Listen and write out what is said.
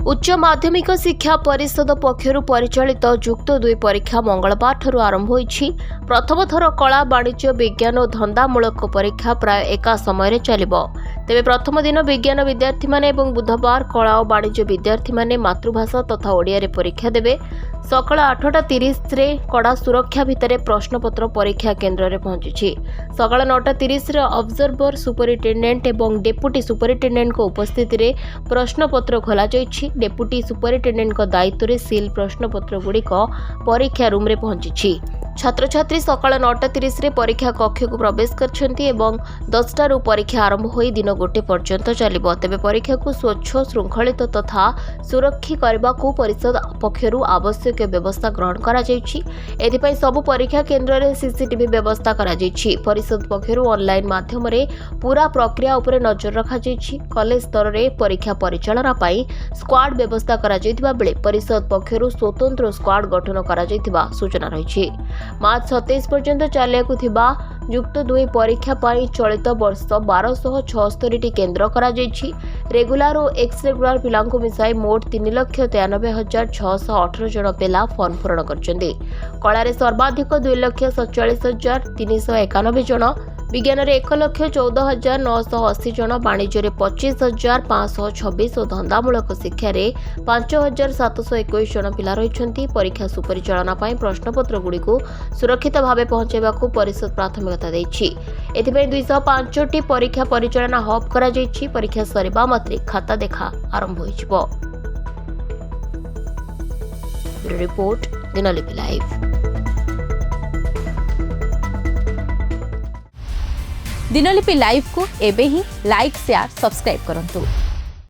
उच्च माध्यमिक शिक्षा परिषद पक्षर परिचालित युक्त 2 परीक्षा मंगलवार ठारू आरंभ होईछि। प्रथम थर कला वाणिज्य विज्ञान और धंदामूलक परीक्षा प्राय एका समय चलिबो। तेबे प्रथम दिन विज्ञान विद्यार्थी माने एवं बुधवार कला और वाणिज्य विद्यार्थी माने मातृभाषा तथा ओडिया रे परीक्षा देबे। सकाळ 8:30 रे कड़ा सुरक्षा भितर प्रश्नपत्र परीक्षा केन्द्र रे पहुंची। सकाळ 9:30 रे ऑब्जर्वर सुपरिटेंडेंट एवं डेप्यूटी सुपरिटेंडेंट को उपस्थिति रे प्रश्नपत्र खोला जाइछि। डेप्यूटी सुपरिटेंडेंट को दायित्व रे सील प्रश्नपत्र गुड़िक परीक्षा रूम रे पहुंची। छात्र छात्री सकाळ 9:30 रे परीक्षा कक्ष को प्रवेश करछन्ती एवं 10 रु परीक्षा आरंभ होई दिन 1 पर्यंत चलिबो। तेबे परीक्षा को स्वच्छ श्रृंखलित तथा सुरक्षित करबा को परिषद पक्षरु आवश्यक व्यवस्था ग्रहण करा जाइछि। एथिपई सब परीक्षा केन्द्र रे सीसीटीवी व्यवस्था करा जाइछि। परिषद पक्षरु ऑनलाइन माध्यम रे पूरा प्रक्रिया उपरे नजर रखा जाइछि। कॉलेज स्तर रे परीक्षा परिचालना पई स्क्वाड व्यवस्था करा जाइतिबा बेले परिषद पक्षरु स्वतंत्र स्क्वाड गठन करा जाइतिबा सूचना रहिछि। मार्च 27 पर्यंत चलियाकु थिबा युक्त 2 परीक्षा पाई चलित वर्ष 1276 केन्द्र करा जाइछि। रेगुलर और एक्स रेगुलर पिलांको मिसाई मोट 3,93,618 जन पिला फॉर्म पूरण करछन्ती। कला रे सर्वाधिक 2,47,391 जन, विज्ञान रे 1,14,980 जन, वाणिज्य रे 25,526 और धंदामूलक शिक्षा रे 5,721 जन पिला रहिछन्ती। परीक्षा सुपरिचालना पाई प्रश्नपत्र गुड़िको सुरक्षित भावे पहुंचाइबा को परिषद प्राथमिकता दैछि। एथिपई 205टी परीक्षा परिचालना हब करा जाइछि। परीक्षा सरिबा मात्रे खाता देखा आरंभ होइछिबो। Report Dinalipi live. Dinalipi live को एबे ही लाइक शेयर सब्सक्राइब करंतु।